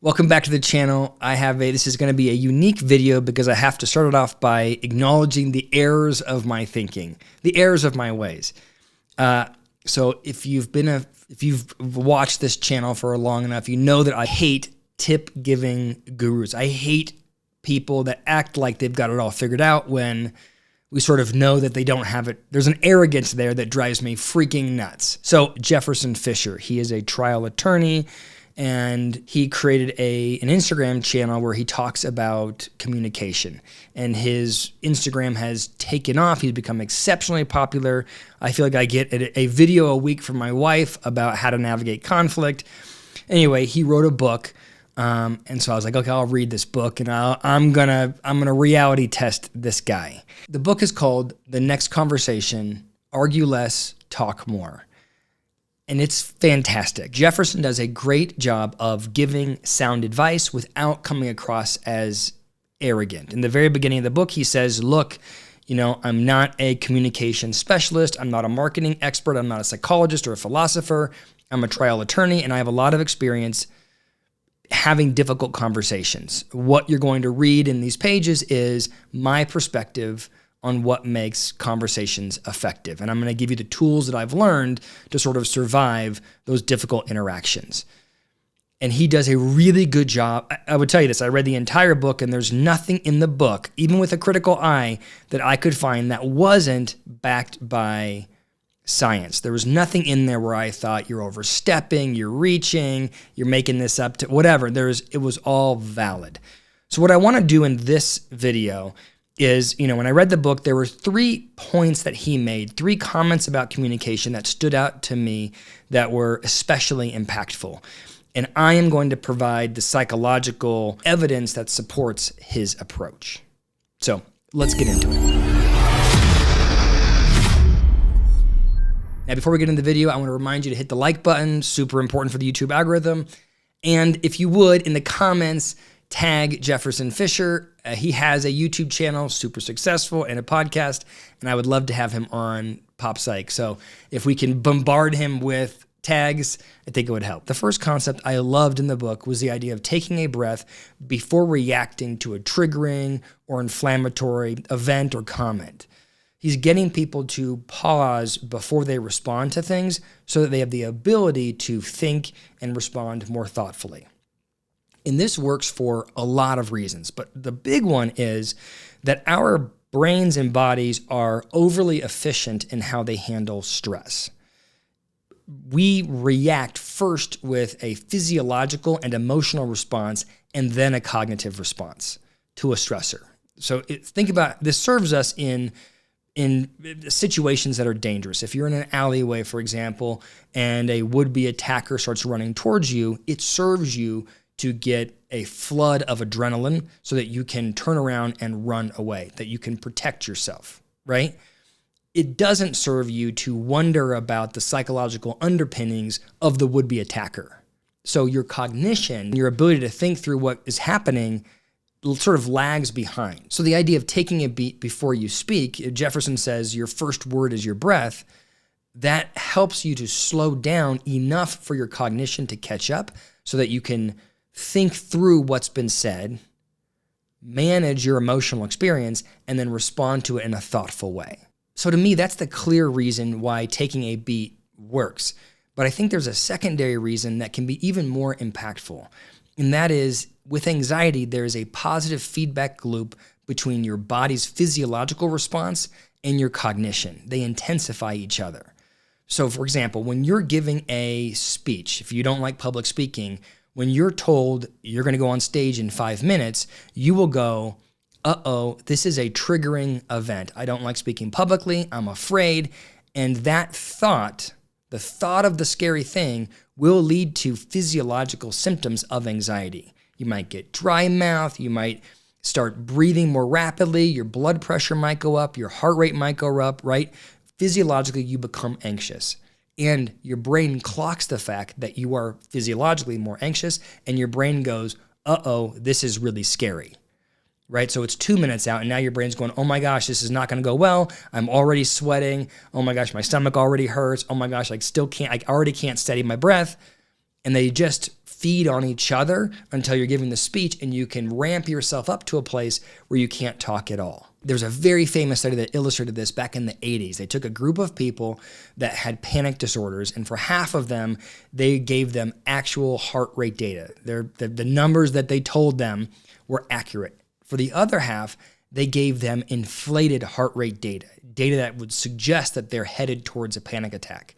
Welcome back to the channel. This is going to be a unique video because I have to start it off by acknowledging the errors of my thinking, the errors of my ways. So if you've watched this channel for long enough, you know that I hate tip-giving gurus. I hate people that act like they've got it all figured out when we sort of know that they don't have it. There's an arrogance there that drives me freaking nuts. So Jefferson Fisher, he is a trial attorney, and he created an Instagram channel where he talks about communication. And his Instagram has taken off. He's become exceptionally popular. I feel like I get a video a week from my wife about how to navigate conflict. Anyway, he wrote a book. And so I was like, okay, I'll read this book and I'm gonna reality test this guy. The book is called The Next Conversation, Argue Less, Talk More. And it's fantastic. Jefferson does a great job of giving sound advice without coming across as arrogant. In the very beginning of the book, he says, look, I'm not a communication specialist. I'm not a marketing expert. I'm not a psychologist or a philosopher. I'm a trial attorney, and I have a lot of experience having difficult conversations. What you're going to read in these pages is my perspective on what makes conversations effective. And I'm going to give you the tools that I've learned to sort of survive those difficult interactions. And he does a really good job. I would tell you this, I read the entire book and there's nothing in the book, even with a critical eye, that I could find that wasn't backed by science. There was nothing in there where I thought you're overstepping, you're reaching, you're making this up to whatever. It was all valid. So what I want to do in this video is, when I read the book, there were 3 points that he made, 3 comments about communication that stood out to me that were especially impactful. And I am going to provide the psychological evidence that supports his approach. So let's get into it. Now, before we get into the video, I want to remind you to hit the like button, super important for the YouTube algorithm. And if you would, in the comments, tag Jefferson Fisher. He has a YouTube channel, super successful, and a podcast, and I would love to have him on PSYCH. So if we can bombard him with tags, I think it would help. The first concept I loved in the book was the idea of taking a breath before reacting to a triggering or inflammatory event or comment. He's getting people to pause before they respond to things so that they have the ability to think and respond more thoughtfully. And this works for a lot of reasons, but the big one is that our brains and bodies are overly efficient in how they handle stress. We react first with a physiological and emotional response and then a cognitive response to a stressor. So think about this serves us in situations that are dangerous. If you're in an alleyway, for example, and a would-be attacker starts running towards you, it serves you to get a flood of adrenaline so that you can turn around and run away, that you can protect yourself, right? It doesn't serve you to wonder about the psychological underpinnings of the would-be attacker. So your cognition, your ability to think through what is happening sort of lags behind. So the idea of taking a beat before you speak, Jefferson says your first word is your breath, that helps you to slow down enough for your cognition to catch up so that you can think through what's been said, manage your emotional experience, and then respond to it in a thoughtful way. So to me, that's the clear reason why taking a beat works. But I think there's a secondary reason that can be even more impactful. And that is, with anxiety, there is a positive feedback loop between your body's physiological response and your cognition. They intensify each other. So for example, when you're giving a speech, if you don't like public speaking, when you're told you're going to go on stage in 5 minutes, you will go, uh-oh, this is a triggering event. I don't like speaking publicly. I'm afraid. And that thought, the thought of the scary thing, will lead to physiological symptoms of anxiety. You might get dry mouth. You might start breathing more rapidly. Your blood pressure might go up. Your heart rate might go up, right? Physiologically, you become anxious. And your brain clocks the fact that you are physiologically more anxious, and your brain goes, uh-oh, this is really scary, right? So it's 2 minutes out, and now your brain's going, oh my gosh, this is not going to go well. I'm already sweating. Oh my gosh, my stomach already hurts. Oh my gosh, I already can't steady my breath. And they just feed on each other until you're giving the speech, and you can ramp yourself up to a place where you can't talk at all. There's a very famous study that illustrated this back in the 80s. They took a group of people that had panic disorders, and for half of them, they gave them actual heart rate data. The numbers that they told them were accurate. For the other half, they gave them inflated heart rate data that would suggest that they're headed towards a panic attack.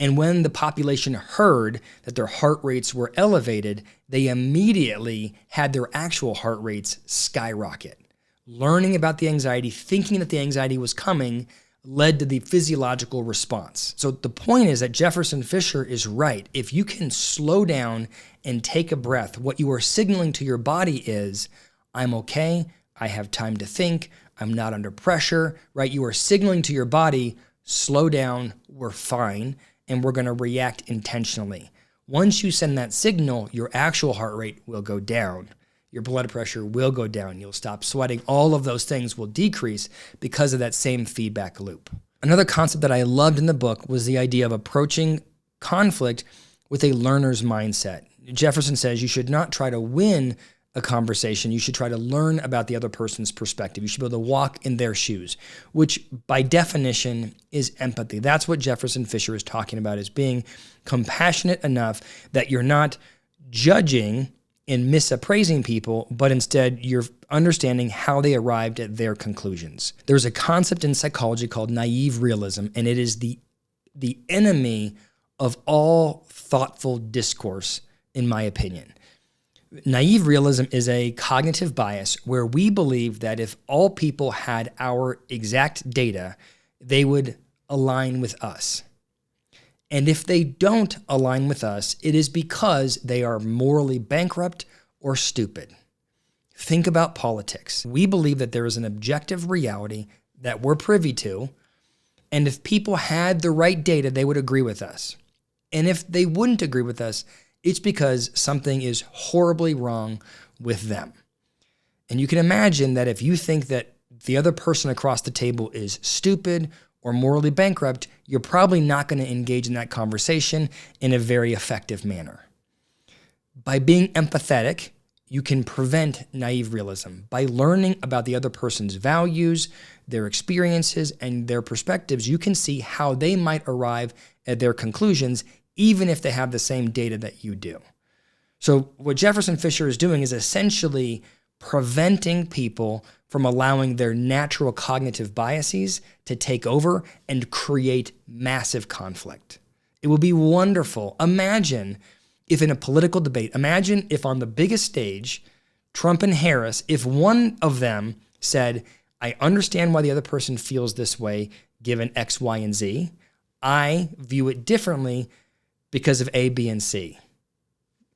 And when the population heard that their heart rates were elevated, they immediately had their actual heart rates skyrocket. Learning about the anxiety, thinking that the anxiety was coming, led to the physiological response. So the point is that Jefferson Fisher is right. If you can slow down and take a breath, what you are signaling to your body is, I'm okay, I have time to think, I'm not under pressure, right? You are signaling to your body, slow down, we're fine, and we're going to react intentionally. Once you send that signal, your actual heart rate will go down. Your blood pressure will go down. You'll stop sweating. All of those things will decrease because of that same feedback loop. Another concept that I loved in the book was the idea of approaching conflict with a learner's mindset. Jefferson says you should not try to win a conversation. You should try to learn about the other person's perspective. You should be able to walk in their shoes, which by definition is empathy. That's what Jefferson Fisher is talking about, is being compassionate enough that you're not judging and misappraising people, but instead you're understanding how they arrived at their conclusions. There's a concept in psychology called naive realism, and it is the enemy of all thoughtful discourse, in my opinion. Naive realism is a cognitive bias where we believe that if all people had our exact data, they would align with us. And if they don't align with us, it is because they are morally bankrupt or stupid. Think about politics. We believe that there is an objective reality that we're privy to, and if people had the right data, they would agree with us. And if they wouldn't agree with us, it's because something is horribly wrong with them. And you can imagine that if you think that the other person across the table is stupid or morally bankrupt, you're probably not going to engage in that conversation in a very effective manner. By being empathetic, you can prevent naive realism. By learning about the other person's values, their experiences, and their perspectives, you can see how they might arrive at their conclusions, even if they have the same data that you do. So what Jefferson Fisher is doing is essentially preventing people from allowing their natural cognitive biases to take over and create massive conflict. It would be wonderful. Imagine if in a political debate, imagine if on the biggest stage, Trump and Harris, if one of them said, I understand why the other person feels this way given X, Y, and Z. I view it differently because of A, B, and C.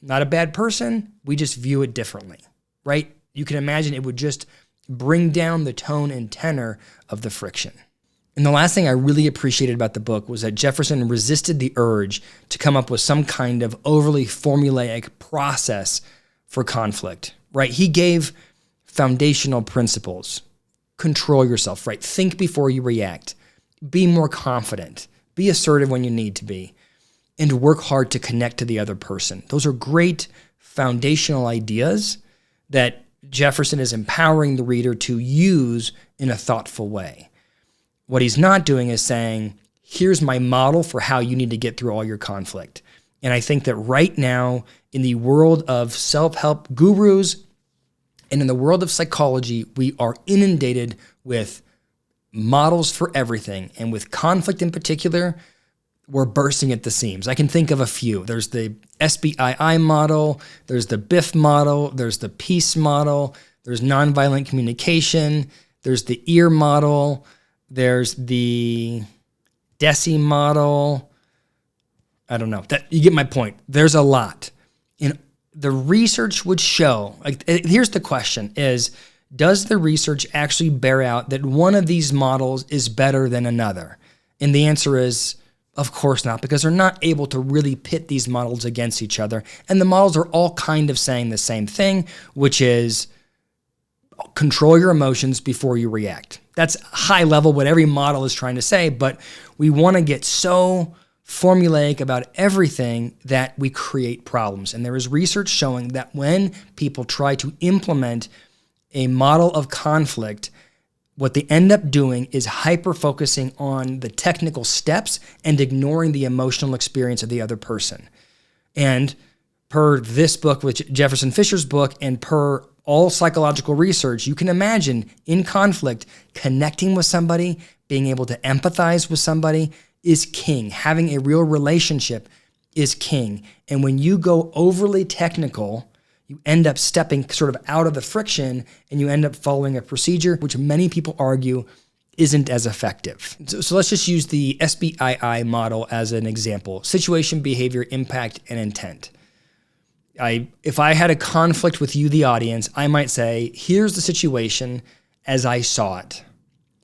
Not a bad person, we just view it differently, right? You can imagine it would just bring down the tone and tenor of the friction. And the last thing I really appreciated about the book was that Jefferson resisted the urge to come up with some kind of overly formulaic process for conflict, right? He gave foundational principles. Control yourself, right? Think before you react. Be more confident. Be assertive when you need to be. And work hard to connect to the other person. Those are great foundational ideas that Jefferson is empowering the reader to use in a thoughtful way. What he's not doing is saying, here's my model for how you need to get through all your conflict. And I think that right now, in the world of self-help gurus and in the world of psychology, we are inundated with models for everything. And with conflict in particular, we're bursting at the seams. I can think of a few. There's the SBII model, there's the BIF model, there's the PEACE model, there's nonviolent communication, there's the EAR model, there's the DESI model. I don't know. You get my point. There's a lot. And the research would show, here's the question is, does the research actually bear out that one of these models is better than another? And the answer is, of course not, because they're not able to really pit these models against each other. And the models are all kind of saying the same thing, which is control your emotions before you react. That's high level what every model is trying to say, but we want to get so formulaic about everything that we create problems. And there is research showing that when people try to implement a model of conflict, what they end up doing is hyper-focusing on the technical steps and ignoring the emotional experience of the other person. And per this book, which Jefferson Fisher's book, and per all psychological research, you can imagine in conflict, connecting with somebody, being able to empathize with somebody is king. Having a real relationship is king. And when you go overly technical, you end up stepping sort of out of the friction and you end up following a procedure, which many people argue isn't as effective. So let's just use the SBII model as an example: situation, behavior, impact, and intent. If I had a conflict with you, the audience, I might say, here's the situation as I saw it.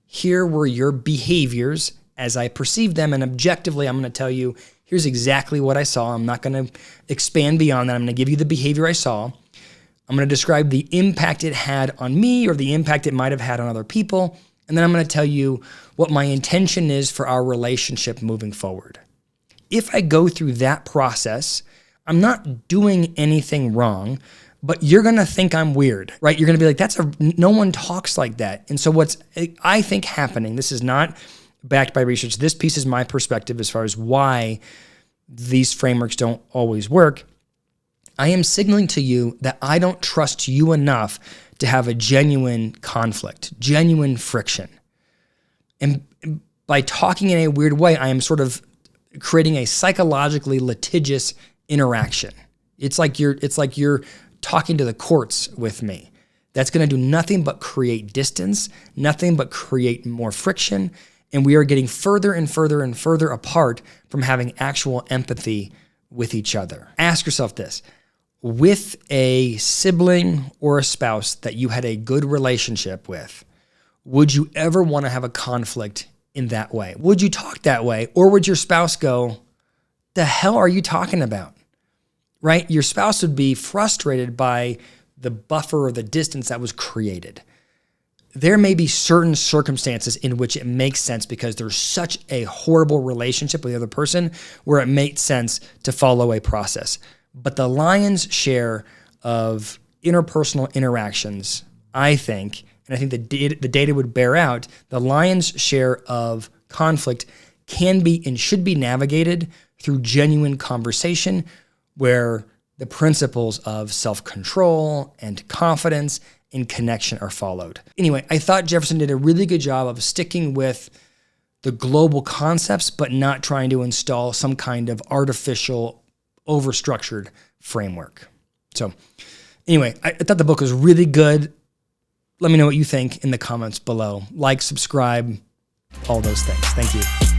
Here were your behaviors as I perceived them, and objectively, I'm going to tell you, here's exactly what I saw. I'm not going to expand beyond that. I'm going to give you the behavior I saw. I'm going to describe the impact it had on me or the impact it might have had on other people, and then I'm going to tell you what my intention is for our relationship moving forward. If I go through that process, I'm not doing anything wrong, but you're going to think I'm weird, right? You're going to be like, no one talks like that. And so what's, I think, happening, this is not backed by research. This piece is my perspective as far as why these frameworks don't always work. I am signaling to you that I don't trust you enough to have a genuine conflict, genuine friction. And by talking in a weird way, I am sort of creating a psychologically litigious interaction. It's like you're talking to the courts with me. That's going to do nothing but create distance, nothing but create more friction. And we are getting further and further and further apart from having actual empathy with each other. Ask yourself this: with a sibling or a spouse that you had a good relationship with, would you ever want to have a conflict in that way? Would you talk that way? Or would your spouse go, the hell are you talking about? Right? Your spouse would be frustrated by the buffer or the distance that was created. There may be certain circumstances in which it makes sense because there's such a horrible relationship with the other person where it makes sense to follow a process. But the lion's share of interpersonal interactions, I think, and I think the data would bear out, the lion's share of conflict can be and should be navigated through genuine conversation where the principles of self-control and confidence and connection are followed. Anyway, I thought Jefferson did a really good job of sticking with the global concepts, but not trying to install some kind of artificial, overstructured framework. So anyway, I thought the book was really good. Let me know what you think in the comments below. Like, subscribe, all those things. Thank you.